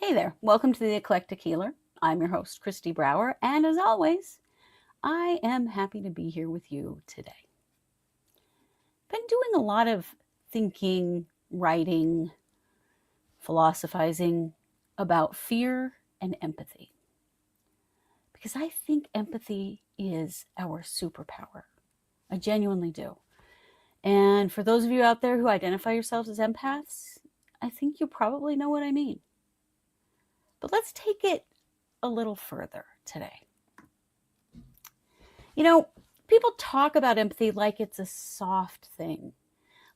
Hey there, welcome to the Eclectic Healer. I'm your host, Christy Brower, and as always, I am happy to be here with you today. Been doing a lot of thinking, writing, philosophizing about fear and empathy. Because I think empathy is our superpower. I genuinely do. And for those of you out there who identify yourselves as empaths, I think you probably know what I mean. But let's take it a little further today. You know, people talk about empathy like it's a soft thing,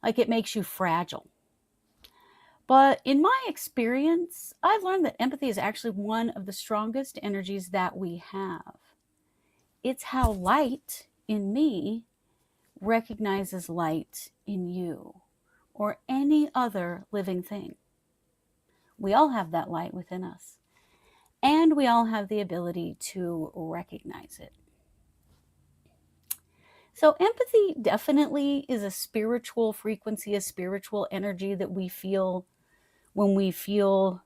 like it makes you fragile. But in my experience, I've learned that empathy is actually one of the strongest energies that we have. It's how light in me recognizes light in you or any other living thing. We all have that light within us, and we all have the ability to recognize it. So, empathy definitely is a spiritual frequency, a spiritual energy that we feel when we feel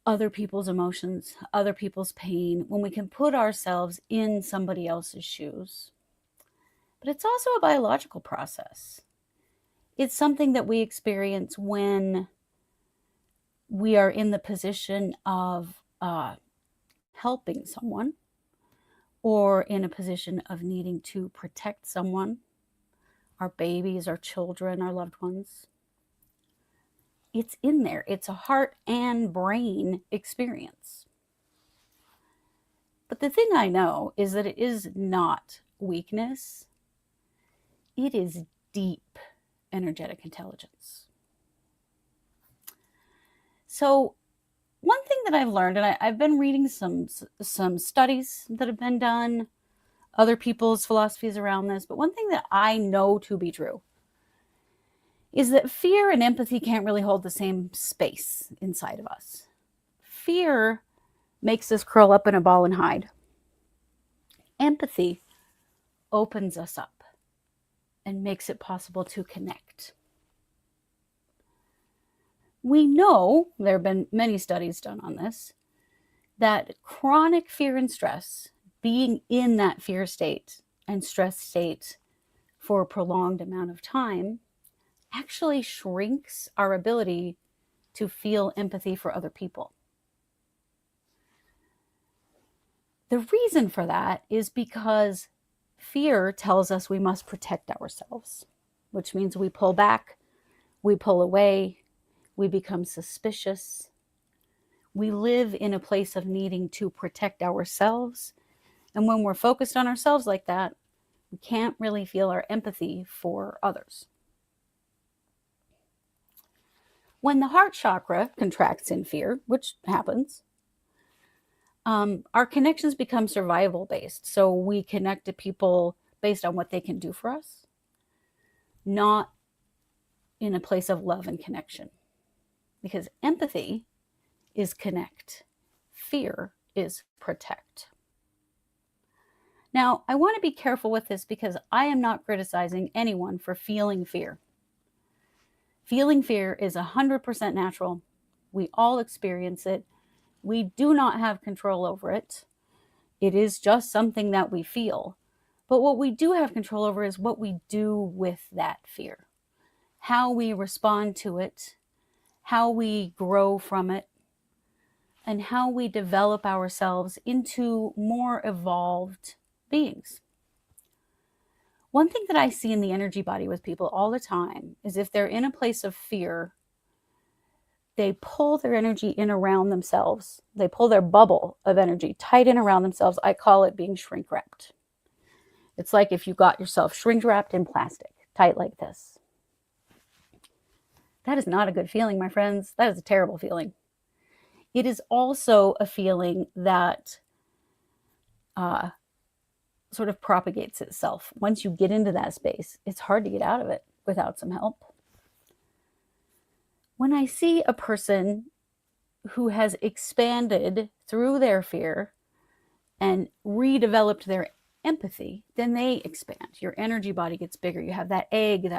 other people's emotions, other people's pain, when we can put ourselves in somebody else's shoes. But it's also a biological process. It's something that we experience when we are in the position of helping someone or in a position of needing to protect someone, our babies, our children, our loved ones. It's in there. It's a heart and brain experience. But the thing I know is that it is not weakness. It is deep energetic intelligence. So one thing that I've learned, and I've been reading some studies that have been done, other people's philosophies around this, but one thing that I know to be true is that fear and empathy can't really hold the same space inside of us. Fear makes us curl up in a ball and hide. Empathy opens us up and makes it possible to connect. We know, there have been many studies done on this, that chronic fear and stress, being in that fear state and stress state for a prolonged amount of time, actually shrinks our ability to feel empathy for other people. The reason for that is because fear tells us we must protect ourselves, which means we pull back, we pull away, we become suspicious. We live in a place of needing to protect ourselves. And when we're focused on ourselves like that, we can't really feel our empathy for others. When the heart chakra contracts in fear, which happens, our connections become survival based. So we connect to people based on what they can do for us, not in a place of love and connection. Because empathy is connect, fear is protect. Now, I want to be careful with this because I am not criticizing anyone for feeling fear. Feeling fear is 100% natural. We all experience it. We do not have control over it. It is just something that we feel. But what we do have control over is what we do with that fear, how we respond to it, how we grow from it, and how we develop ourselves into more evolved beings. One thing that I see in the energy body with people all the time is if they're in a place of fear, they pull their energy in around themselves. They pull their bubble of energy tight in around themselves. I call it being shrink wrapped. It's like if you got yourself shrink wrapped in plastic, tight like this. That is not a good feeling, my friends. That is a terrible feeling. It is also a feeling that sort of propagates itself. Once you get into that space, it's hard to get out of it without some help. When I see a person who has expanded through their fear and redeveloped their empathy, then they expand. Your energy body gets bigger. You have that egg,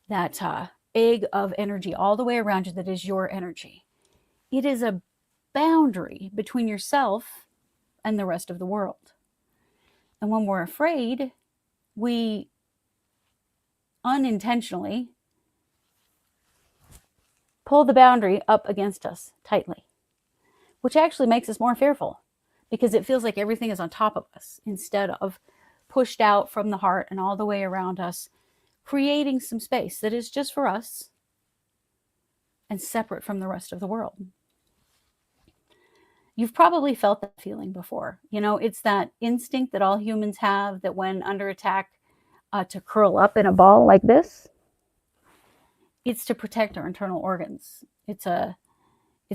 that egg of energy all the way around you that is your energy. It is a boundary between yourself and the rest of the world. And when we're afraid, we unintentionally pull the boundary up against us tightly, which actually makes us more fearful because it feels like everything is on top of us instead of pushed out from the heart and all the way around us, creating some space that is just for us and separate from the rest of the world. You've probably felt that feeling before. You know, it's that instinct that all humans have that when under attack, to curl up in a ball like this. It's to protect our internal organs. It's a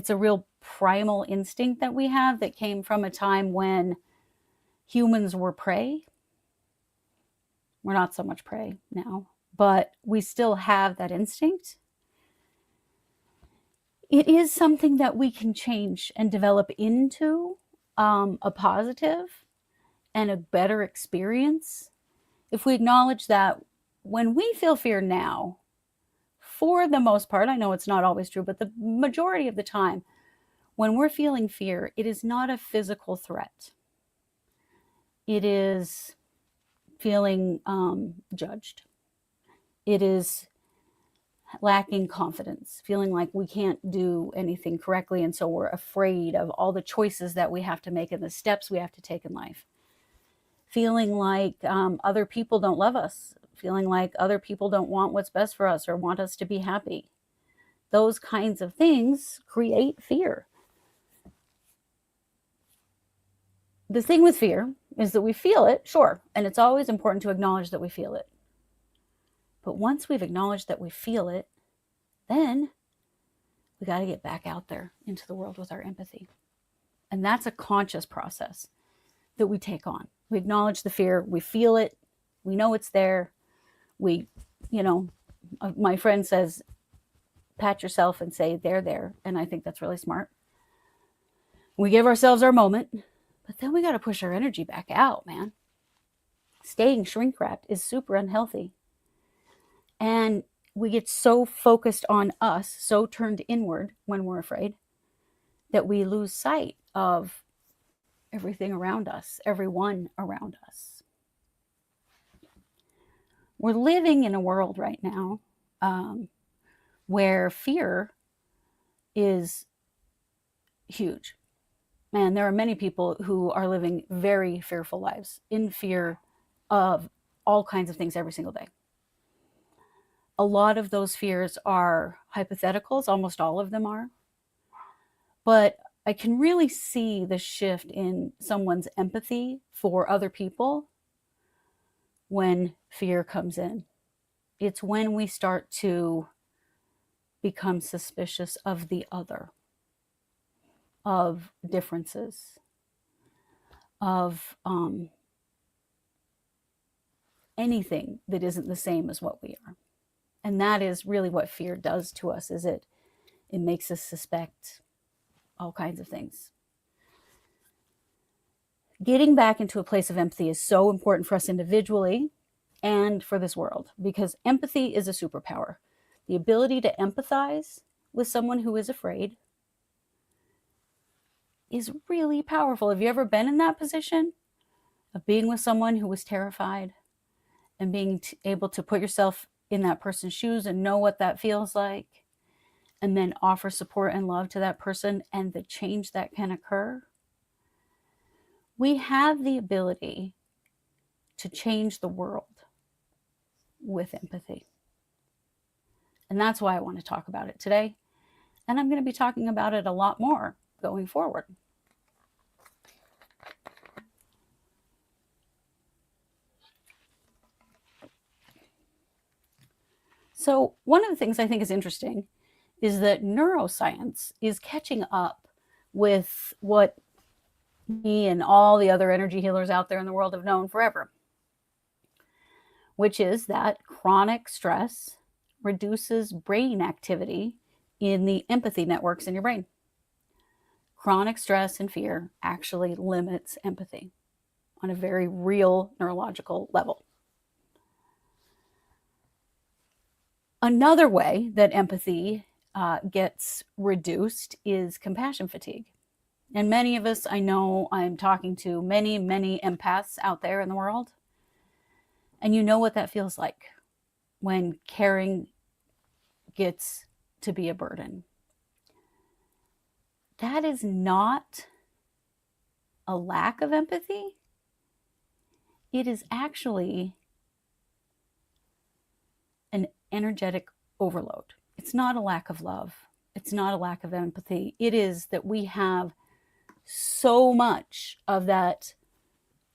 real primal instinct that we have that came from a time when humans were prey. We're not so much prey now, but we still have that instinct. It is something that we can change and develop into a positive and a better experience if we acknowledge that when we feel fear now, for the most part, I know it's not always true, but the majority of the time, when we're feeling fear, it is not a physical threat. It is feeling judged. It is lacking confidence, feeling like we can't do anything correctly, and so we're afraid of all the choices that we have to make and the steps we have to take in life. Feeling like other people don't love us, feeling like other people don't want what's best for us or want us to be happy. Those kinds of things create fear. The thing with fear is that we feel it, sure, and it's always important to acknowledge that we feel it. But once we've acknowledged that we feel it, then we got to get back out there into the world with our empathy. And that's a conscious process that we take on. We acknowledge the fear, we feel it, we know it's there. We, my friend says, pat yourself and say, they're there. And I think that's really smart. We give ourselves our moment, but then we got to push our energy back out, man. Staying shrink wrapped is super unhealthy. And we get so focused on us, so turned inward when we're afraid, that we lose sight of everything around us, everyone around us. We're living in a world right now where fear is huge. Man, there are many people who are living very fearful lives, in fear of all kinds of things every single day. A lot of those fears are hypotheticals, almost all of them are. But I can really see the shift in someone's empathy for other people when fear comes in. It's when we start to become suspicious of the other, of differences, of anything that isn't the same as what we are. And that is really what fear does to us, is it makes us suspect all kinds of things. Getting back into a place of empathy is so important for us individually and for this world, because empathy is a superpower. The ability to empathize with someone who is afraid is really powerful. Have you ever been in that position of being with someone who was terrified and being able to put yourself in that person's shoes and know what that feels like, and then offer support and love to that person, and the change that can occur? We have the ability to change the world with empathy. And that's why I want to talk about it today. And I'm going to be talking about it a lot more going forward. So one of the things I think is interesting is that neuroscience is catching up with what me and all the other energy healers out there in the world have known forever, which is that chronic stress reduces brain activity in the empathy networks in your brain. Chronic stress and fear actually limits empathy on a very real neurological level. Another way that empathy gets reduced is compassion fatigue. And many of us, I know I'm talking to many, many empaths out there in the world. And you know what that feels like when caring gets to be a burden. That is not a lack of empathy. It is actually an energetic overload. It's not a lack of love. It's not a lack of empathy. It is that we have so much of that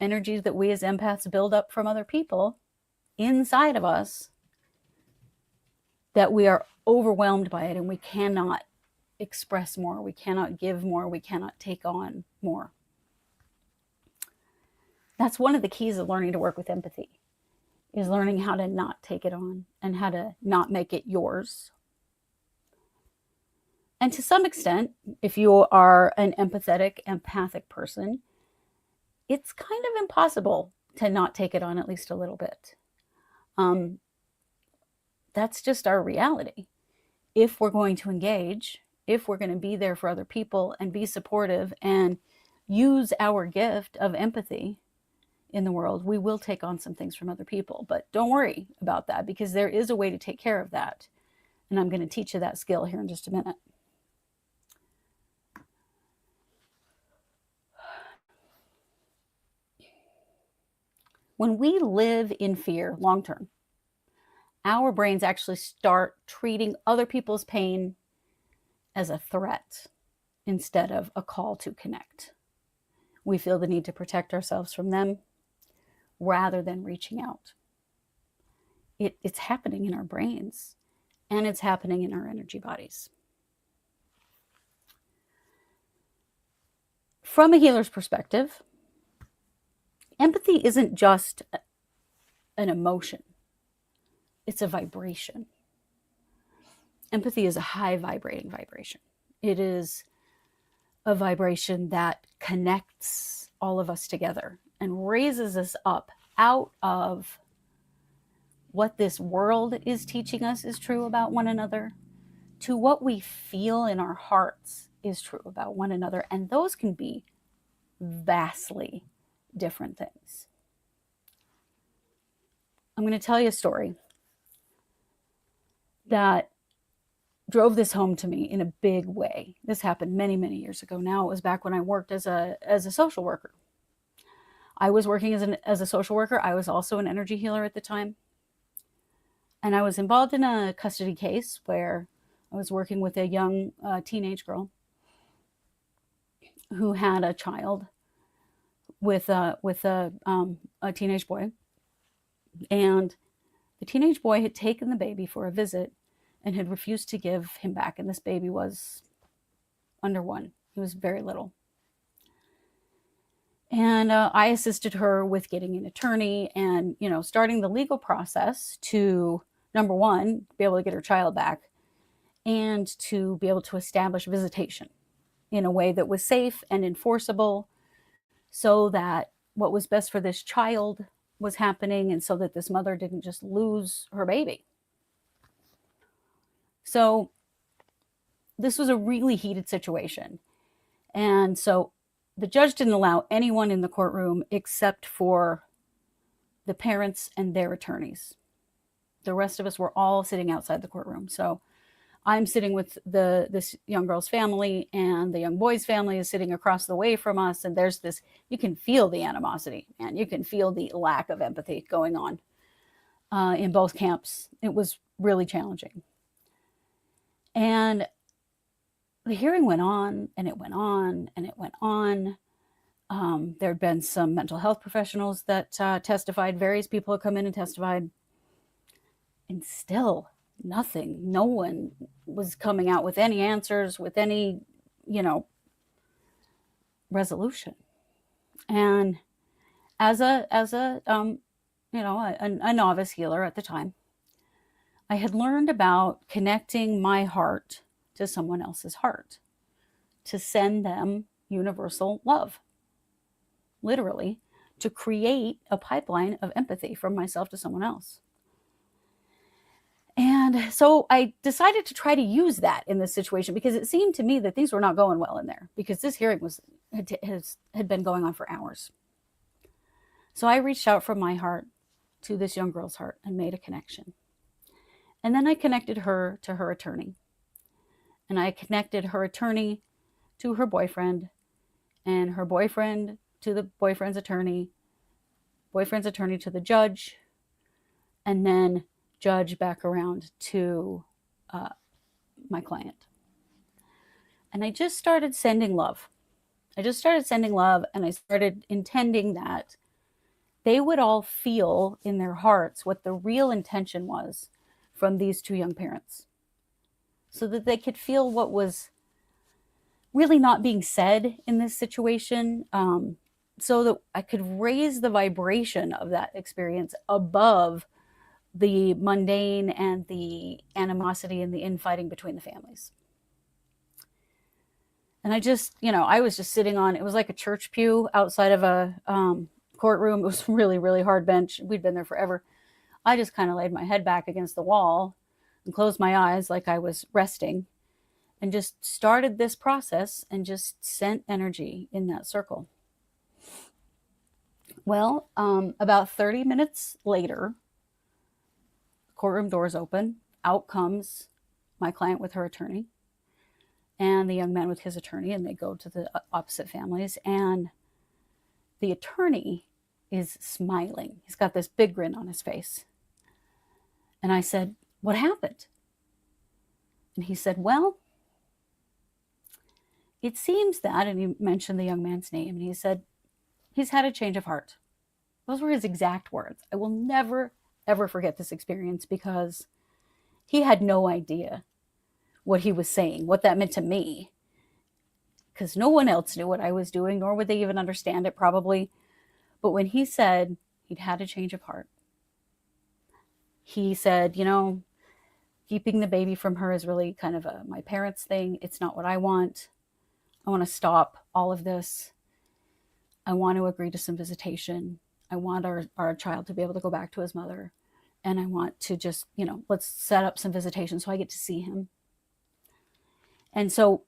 energy that we as empaths build up from other people inside of us that we are overwhelmed by it, and we cannot express more, we cannot give more, we cannot take on more. That's one of the keys of learning to work with empathy, is learning how to not take it on and how to not make it yours. And to some extent, if you are an empathetic, empathic person, it's kind of impossible to not take it on at least a little bit. That's just our reality. If we're going to engage, if we're going to be there for other people and be supportive and use our gift of empathy in the world, we will take on some things from other people. But don't worry about that, because there is a way to take care of that. And I'm going to teach you that skill here in just a minute. When we live in fear long term, our brains actually start treating other people's pain as a threat instead of a call to connect. We feel the need to protect ourselves from them rather than reaching out. It's happening in our brains, and it's happening in our energy bodies. From a healer's perspective, empathy isn't just an emotion. It's a vibration. Empathy is a high vibrating vibration. It is a vibration that connects all of us together and raises us up out of what this world is teaching us is true about one another to what we feel in our hearts is true about one another. And those can be vastly different things. I'm going to tell you a story that drove this home to me in a big way. This happened many, many years ago now. It was back when I worked as a social worker. I was working as a social worker. I was also an energy healer at the time. And I was involved in a custody case where I was working with a young teenage girl who had a child with a teenage boy. And the teenage boy had taken the baby for a visit and had refused to give him back. And this baby was under 1. He was very little. And I assisted her with getting an attorney and, starting the legal process to, number one, be able to get her child back and to be able to establish visitation in a way that was safe and enforceable so that what was best for this child was happening and so that this mother didn't just lose her baby. So this was a really heated situation. And so the judge didn't allow anyone in the courtroom except for the parents and their attorneys. The rest of us were all sitting outside the courtroom. So I'm sitting with this young girl's family, and the young boy's family is sitting across the way from us. And there's this, you can feel the animosity, and you can feel the lack of empathy going on in both camps. It was really challenging. And the hearing went on, and it went on, and it went on. There had been some mental health professionals that testified. Various people had come in and testified. And still nothing. No one was coming out with any answers, with any, resolution. And as a novice healer at the time, I had learned about connecting my heart to someone else's heart to send them universal love, literally, to create a pipeline of empathy from myself to someone else. And And so I decided to try to use that in this situation, because it seemed to me that things were not going well in there, because this hearing had been going on for hours. So I reached out from my heart to this young girl's heart and made a connection. And then I connected her to her attorney. And I connected her attorney to her boyfriend, and her boyfriend to the boyfriend's attorney to the judge, and then judge back around to my client. And I just started sending love. And I started intending that they would all feel in their hearts what the real intention was from these two young parents, so that they could feel what was really not being said in this situation, so that I could raise the vibration of that experience above the mundane and the animosity and the infighting between the families. And I was just sitting on, it was like a church pew outside of a courtroom. It was really, really hard bench. We'd been there forever. I just kind of laid my head back against the wall and closed my eyes like I was resting, and just started this process and just sent energy in that circle. Well, about 30 minutes later, courtroom doors open. Out comes my client with her attorney and the young man with his attorney, and they go to the opposite families. And the attorney is smiling. He's got this big grin on his face. And I said, "What happened?" And he said, "Well, it seems that," and he mentioned the young man's name, and he said, "He's had a change of heart." Those were his exact words. I will never, ever forget this experience, because he had no idea what he was saying, what that meant to me, because no one else knew what I was doing, nor would they even understand it probably. But when he said he'd had a change of heart, he said, keeping the baby from her is really kind of my parents' thing. It's not what I want. I want to stop all of this. I want to agree to some visitation. I want our child to be able to go back to his mother. And I want to just, let's set up some visitation so I get to see him. And so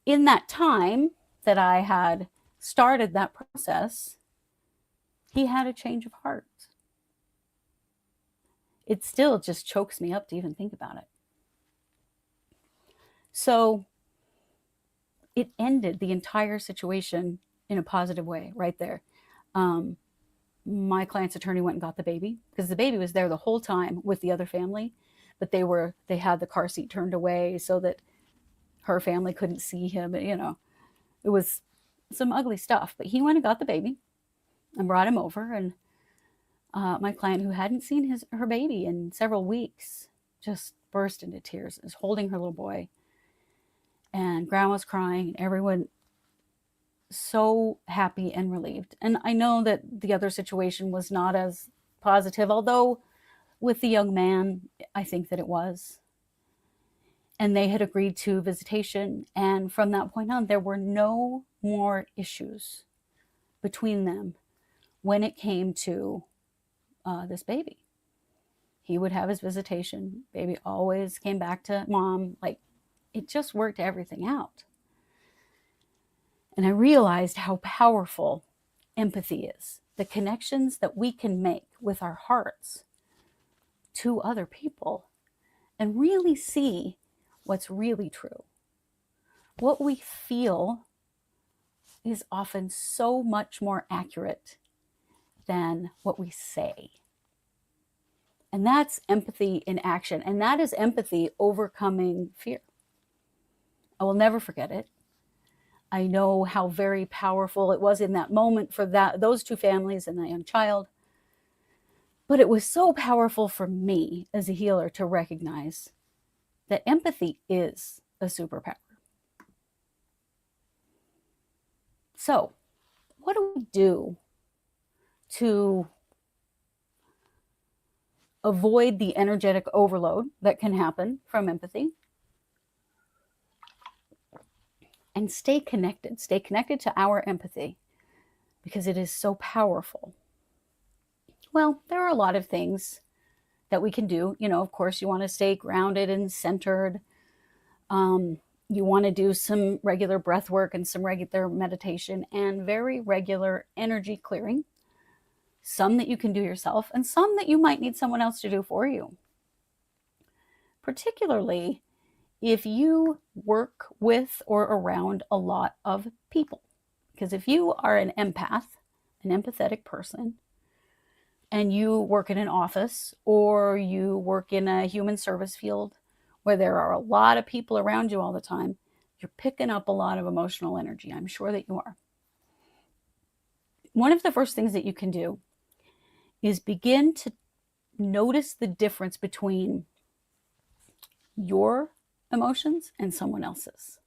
in that time that I had started that process, he had a change of heart. It still just chokes me up to even think about it. So it ended the entire situation in a positive way right there. My client's attorney went and got the baby, because the baby was there the whole time with the other family, but they had the car seat turned away so that her family couldn't see him. It was some ugly stuff, but he went and got the baby and brought him over. And my client, who hadn't seen her baby in several weeks, just burst into tears, is holding her little boy, and grandma's crying, and everyone so happy and relieved. And I know that the other situation was not as positive, although with the young man, I think that it was. And they had agreed to visitation. And from that point on, there were no more issues between them when it came to this baby. He would have his visitation. Baby always came back to mom. Like, it just worked everything out. And I realized how powerful empathy is. The connections that we can make with our hearts to other people, and really see what's really true. What we feel is often so much more accurate than what we say. And that's empathy in action. And that is empathy overcoming fear. I will never forget it. I know how very powerful it was in that moment for those two families and that young child. But it was so powerful for me as a healer to recognize that empathy is a superpower. So, what do we do to avoid the energetic overload that can happen from empathy? And stay connected to our empathy, because it is so powerful. Well, there are a lot of things that we can do. Of course, you want to stay grounded and centered. You want to do some regular breath work and some regular meditation and very regular energy clearing. Some that you can do yourself and some that you might need someone else to do for you. Particularly if you work with or around a lot of people. Because if you are an empath, an empathetic person, and you work in an office or you work in a human service field where there are a lot of people around you all the time, you're picking up a lot of emotional energy. I'm sure that you are. One of the first things that you can do is begin to notice the difference between your emotions and someone else's.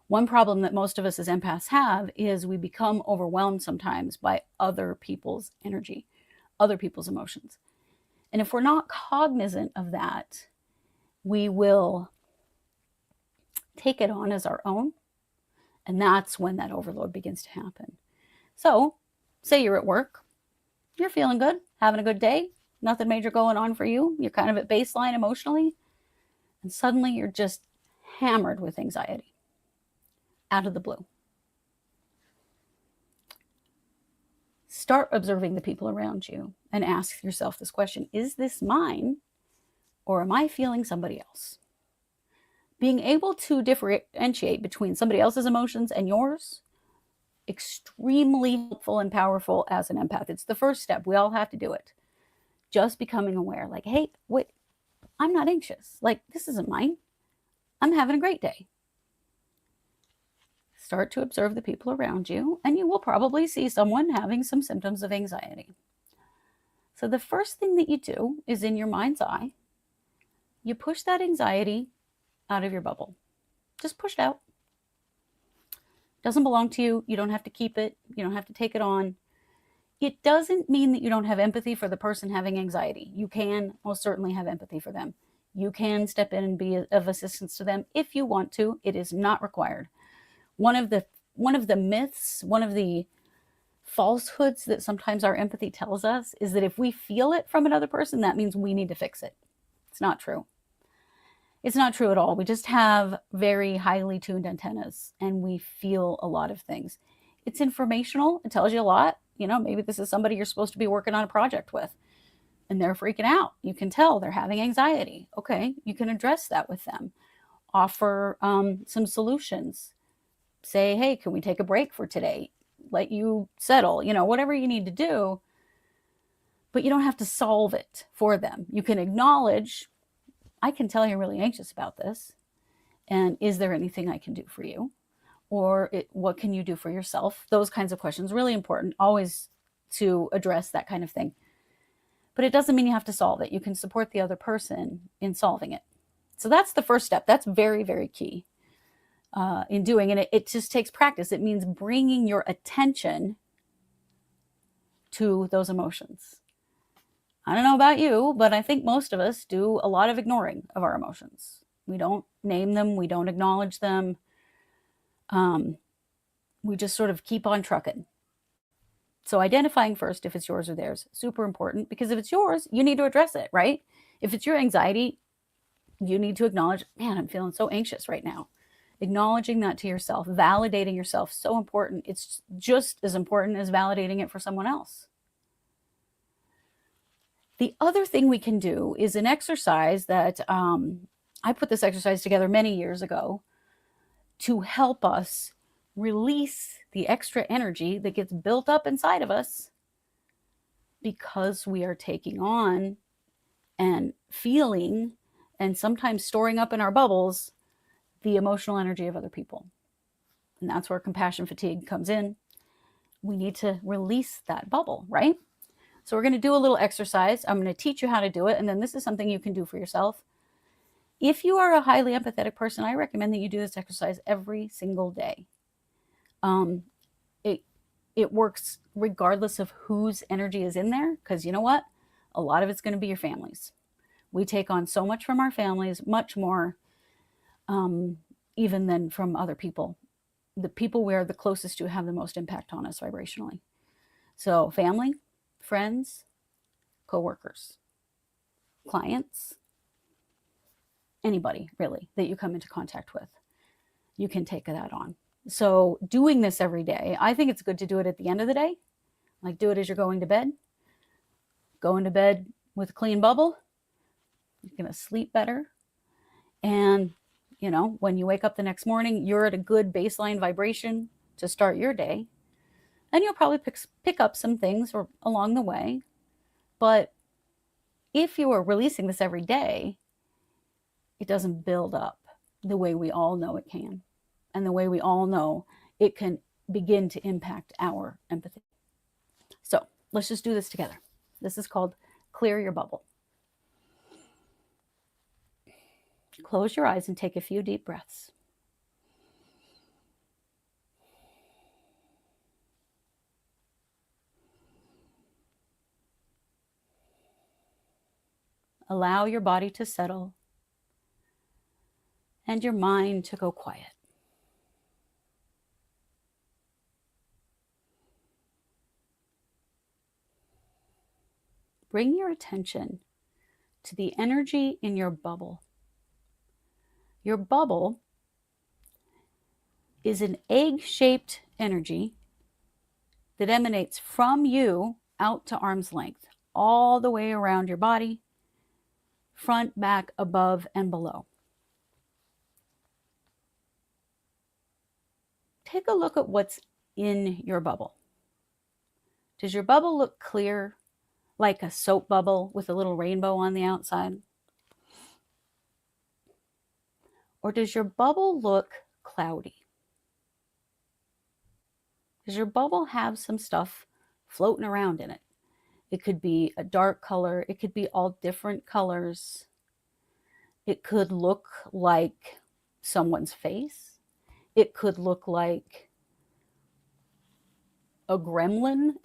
One problem that most of us as empaths have is we become overwhelmed sometimes by other people's energy, other people's emotions. And if we're not cognizant of that, we will take it on as our own. And that's when that overload begins to happen. So, say you're at work, you're feeling good, having a good day, nothing major going on for you, you're kind of at baseline emotionally, and suddenly you're just hammered with anxiety out of the blue. Start observing the people around you and ask yourself this question: is this mine or am I feeling somebody else? Being able to differentiate between somebody else's emotions and yours, extremely helpful and powerful as an empath. It's the first step. We all have to do it. Just becoming aware, like, hey, wait, I'm not anxious. Like, this isn't mine. I'm having a great day. Start to observe the people around you, and you will probably see someone having some symptoms of anxiety. So the first thing that you do is, in your mind's eye, you push that anxiety out of your bubble. Just push it out. It doesn't belong to you. You don't have to keep it. You don't have to take it on. It doesn't mean that you don't have empathy for the person having anxiety. You can most certainly have empathy for them. You can step in and be of assistance to them if you want to. It is not required. One of the myths, one of the falsehoods that sometimes our empathy tells us is that if we feel it from another person, that means we need to fix it. It's not true. It's not true at all. We just have very highly tuned antennas and we feel a lot of things. It's informational. It tells you a lot. Maybe this is somebody you're supposed to be working on a project with and they're freaking out. You can tell they're having anxiety. Okay, you can address that with them. Offer some solutions. Say, hey, can we take a break for today? Let you settle, whatever you need to do. But you don't have to solve it for them. You can acknowledge, I can tell you're really anxious about this. And is there anything I can do for you? Or what can you do for yourself? Those kinds of questions, really important, always to address that kind of thing. But it doesn't mean you have to solve it. You can support the other person in solving it. So that's the first step. That's very, very key in doing. And it just takes practice. It means bringing your attention to those emotions. I don't know about you, but I think most of us do a lot of ignoring of our emotions. We don't name them. We don't acknowledge them. We just sort of keep on trucking. So identifying first if it's yours or theirs, super important, because if it's yours, you need to address it, right? If it's your anxiety, you need to acknowledge, man, I'm feeling so anxious right now. Acknowledging that to yourself, validating yourself, so important. It's just as important as validating it for someone else. The other thing we can do is an exercise that I put this exercise together many years ago to help us release the extra energy that gets built up inside of us because we are taking on and feeling and sometimes storing up in our bubbles the emotional energy of other people. And that's where compassion fatigue comes in. We need to release that bubble, right? So we're going to do a little exercise. I'm going to teach you how to do it. And then this is something you can do for yourself. If you are a highly empathetic person, I recommend that you do this exercise every single day. It works regardless of whose energy is in there, because you know what? A lot of it's going to be your family's. We take on so much from our families, much more even than from other people. The people we're the closest to have the most impact on us vibrationally. So family, friends, coworkers. clients, anybody really that you come into contact with, you can take that on. So doing this every day, I think it's good to do it at the end of the day. Like do it as you're going to bed. Going to bed with a clean bubble, you're going to sleep better. And, you know, when you wake up the next morning, you're at a good baseline vibration to start your day. And you'll probably pick up some things along the way. But if you are releasing this every day, it doesn't build up the way we all know it can. And the way we all know it can begin to impact our empathy. So let's just do this together. This is called Clear Your Bubble. Close your eyes and take a few deep breaths. Allow your body to settle and your mind to go quiet. Bring your attention to the energy in your bubble. Your bubble is an egg-shaped energy that emanates from you out to arm's length, all the way around your body, front, back, above, and below. Take a look at what's in your bubble. Does your bubble look clear, like a soap bubble with a little rainbow on the outside? Or does your bubble look cloudy? Does your bubble have some stuff floating around in it? It could be a dark color. It could be all different colors. It could look like someone's face. It could look like a gremlin.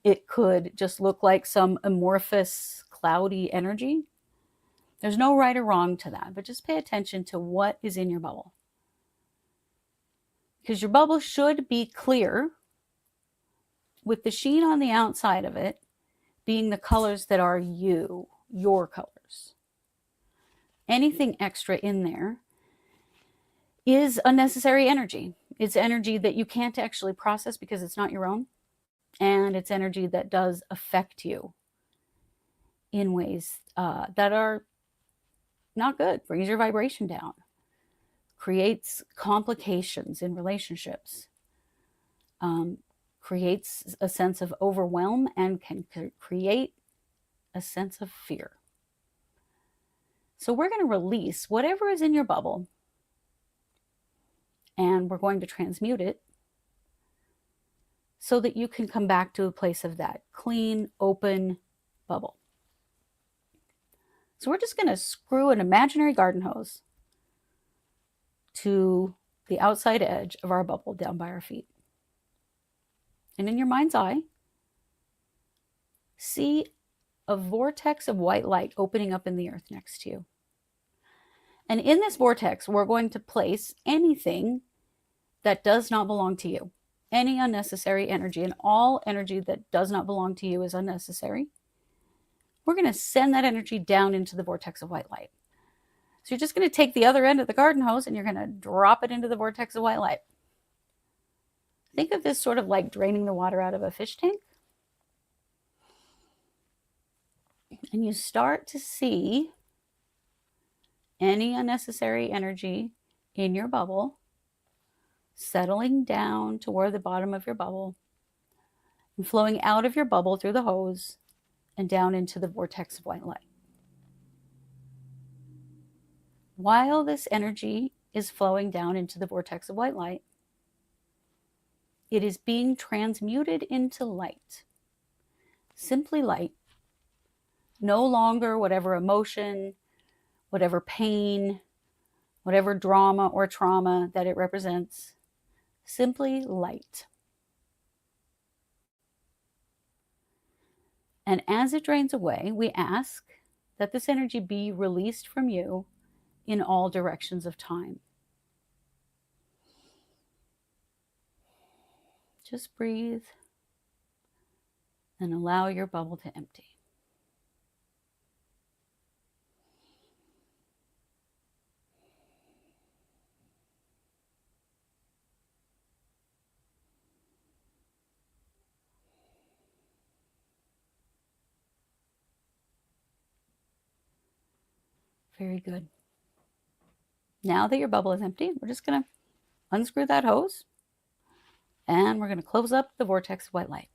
It could just look like some amorphous, cloudy energy. There's no right or wrong to that, but just pay attention to what is in your bubble. Because your bubble should be clear, with the sheen on the outside of it being the colors that are you, your colors. Anything extra in there is unnecessary energy. It's energy that you can't actually process because it's not your own. And it's energy that does affect you in ways that are not good, brings your vibration down, creates complications in relationships, creates a sense of overwhelm, and can create a sense of fear. So we're going to release whatever is in your bubble, and we're going to transmute it so that you can come back to a place of that clean, open bubble. So we're just going to screw an imaginary garden hose to the outside edge of our bubble down by our feet. And in your mind's eye, see a vortex of white light opening up in the earth next to you. And in this vortex, we're going to place anything that does not belong to you, any unnecessary energy, and all energy that does not belong to you is unnecessary. We're going to send that energy down into the vortex of white light. So you're just going to take the other end of the garden hose and you're going to drop it into the vortex of white light. Think of this sort of like draining the water out of a fish tank. And you start to see any unnecessary energy in your bubble settling down toward the bottom of your bubble and flowing out of your bubble through the hose and down into the vortex of white light. While this energy is flowing down into the vortex of white light, it is being transmuted into light. Simply light. No longer whatever emotion, whatever pain, whatever drama or trauma that it represents. Simply light. And as it drains away, we ask that this energy be released from you in all directions of time. Just breathe and allow your bubble to empty. Very good. Now that your bubble is empty, we're just going to unscrew that hose and we're going to close up the vortex of white light.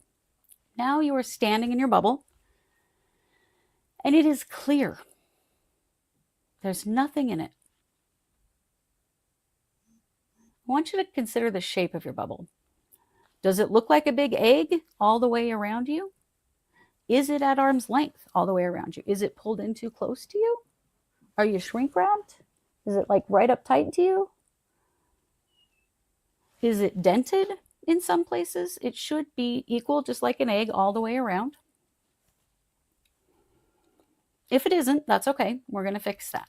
Now you are standing in your bubble and it is clear. There's nothing in it. I want you to consider the shape of your bubble. Does it look like a big egg all the way around you? Is it at arm's length all the way around you? Is it pulled in too close to you? Are you shrink wrapped? Is it like right up tight to you? Is it dented in some places? It should be equal, just like an egg, all the way around. If it isn't, that's okay. We're going to fix that.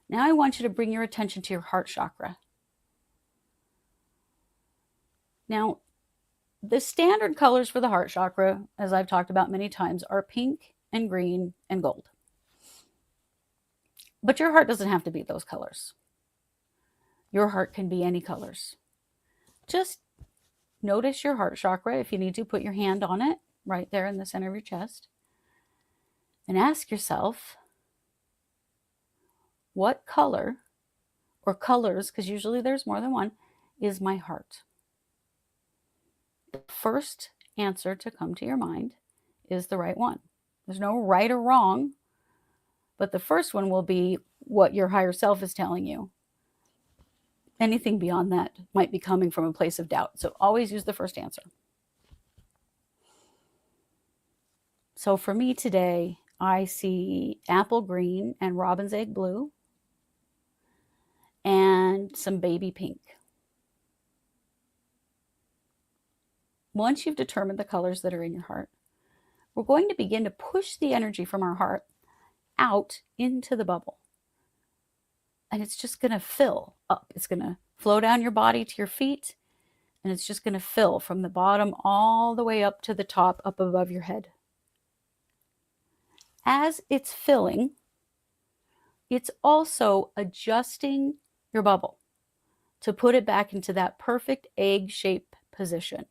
Now I want you to bring your attention to your heart chakra. Now, the standard colors for the heart chakra, as I've talked about many times, are pink and green and gold. But your heart doesn't have to be those colors. Your heart can be any colors. Just notice your heart chakra. If you need to, put your hand on it right there in the center of your chest. And ask yourself, what color, or colors, because usually there's more than one, is my heart? The first answer to come to your mind is the right one. There's no right or wrong, but the first one will be what your higher self is telling you. Anything beyond that might be coming from a place of doubt. So always use the first answer. So for me today, I see apple green and robin's egg blue and some baby pink. Once you've determined the colors that are in your heart, we're going to begin to push the energy from our heart out into the bubble. And it's just going to fill up. It's going to flow down your body to your feet, and it's just going to fill from the bottom all the way up to the top, up above your head. As it's filling, it's also adjusting your bubble to put it back into that perfect egg shape position.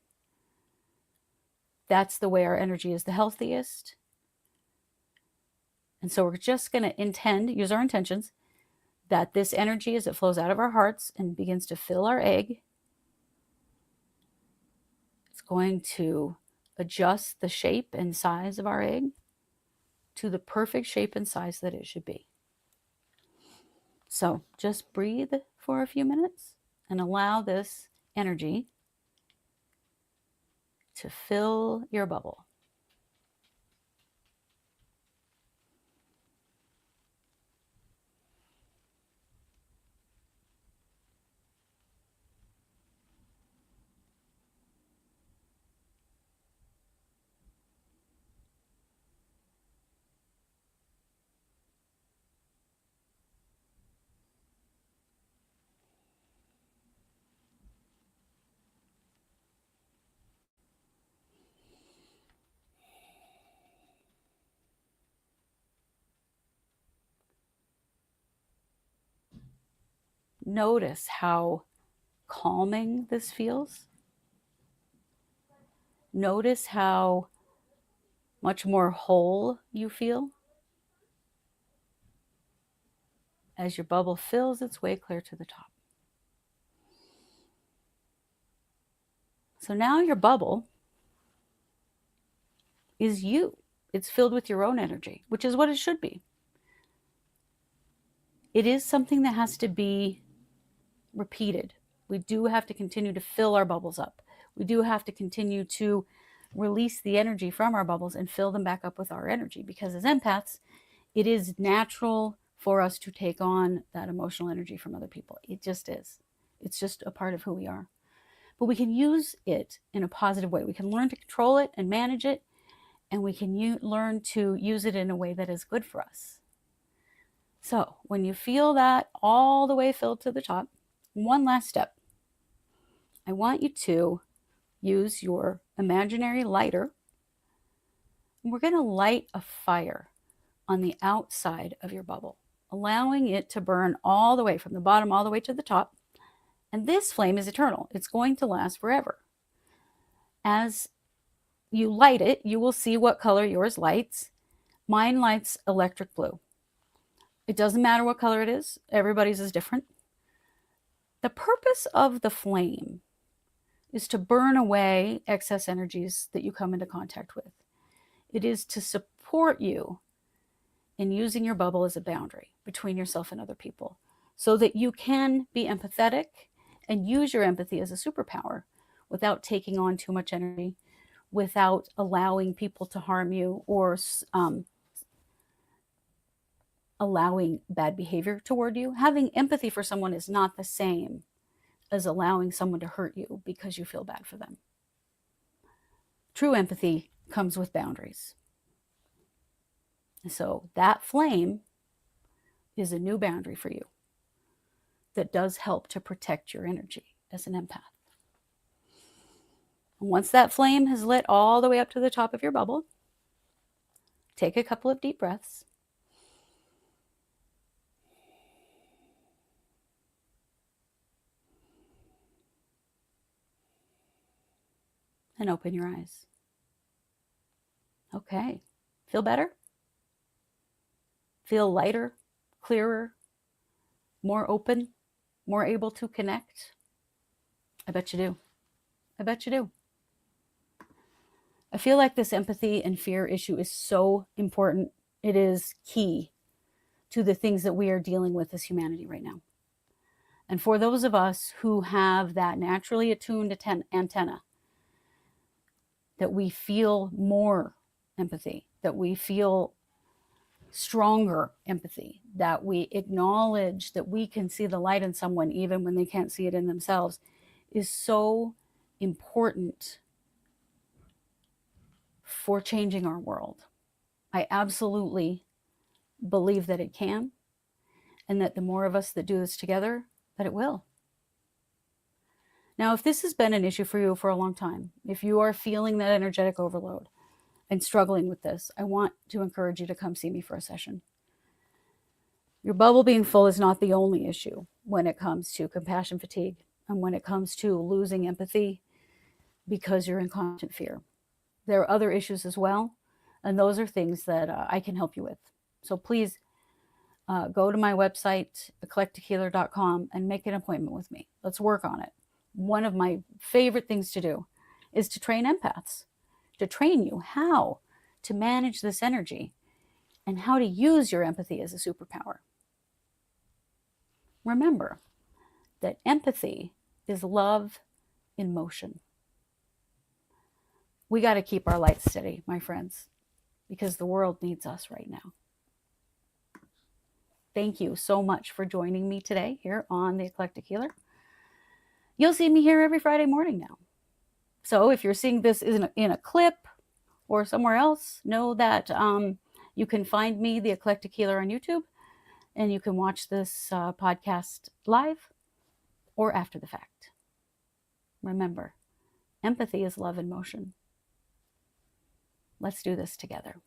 That's the way our energy is the healthiest. And so we're just going to use our intentions, that this energy, as it flows out of our hearts and begins to fill our egg, it's going to adjust the shape and size of our egg to the perfect shape and size that it should be. So just breathe for a few minutes and allow this energy to fill your bubble. Notice how calming this feels. Notice how much more whole you feel as your bubble fills its way clear to the top. So now your bubble is you. It's filled with your own energy, which is what it should be. It is something that has to be repeated. We do have to continue to fill our bubbles up. We do have to continue to release the energy from our bubbles and fill them back up with our energy, because as empaths, it is natural for us to take on that emotional energy from other people. It just is. It's just a part of who we are. But we can use it in a positive way. We can learn to control it and manage it, and we can learn to use it in a way that is good for us. So when you feel that all the way filled to the top, one last step. I want you to use your imaginary lighter. We're going to light a fire on the outside of your bubble, allowing it to burn all the way from the bottom all the way to the top. And this flame is eternal. It's going to last forever. As you light it, you will see what color yours lights. Mine lights electric blue. It doesn't matter what color it is, everybody's is different. The purpose of the flame is to burn away excess energies that you come into contact with. It is to support you in using your bubble as a boundary between yourself and other people so that you can be empathetic and use your empathy as a superpower without taking on too much energy, without allowing people to harm you or allowing bad behavior toward you. Having empathy for someone is not the same as allowing someone to hurt you because you feel bad for them. True empathy comes with boundaries. So that flame is a new boundary for you that does help to protect your energy as an empath. And once that flame has lit all the way up to the top of your bubble, take a couple of deep breaths. And open your eyes. Okay. Feel better? Feel lighter, clearer, more open, more able to connect? I bet you do. I bet you do. I feel like this empathy and fear issue is so important. It is key to the things that we are dealing with as humanity right now. And for those of us who have that naturally attuned antenna, that we feel more empathy, that we feel stronger empathy, that we acknowledge that we can see the light in someone even when they can't see it in themselves, is so important for changing our world. I absolutely believe that it can, and that the more of us that do this together, that it will. Now, if this has been an issue for you for a long time, if you are feeling that energetic overload and struggling with this, I want to encourage you to come see me for a session. Your bubble being full is not the only issue when it comes to compassion fatigue and when it comes to losing empathy because you're in constant fear. There are other issues as well, and those are things that I can help you with. So please go to my website, eclectichealer.com, and make an appointment with me. Let's work on it. One of my favorite things to do is to train empaths, to train you how to manage this energy and how to use your empathy as a superpower. Remember that empathy is love in motion. We got to keep our lights steady, my friends, because the world needs us right now. Thank you so much for joining me today here on The Eclectic Healer. You'll see me here every Friday morning now. So if you're seeing this in a clip or somewhere else, know that you can find me, The Eclectic Healer, on YouTube, and you can watch this podcast live or after the fact. Remember, empathy is love in motion. Let's do this together.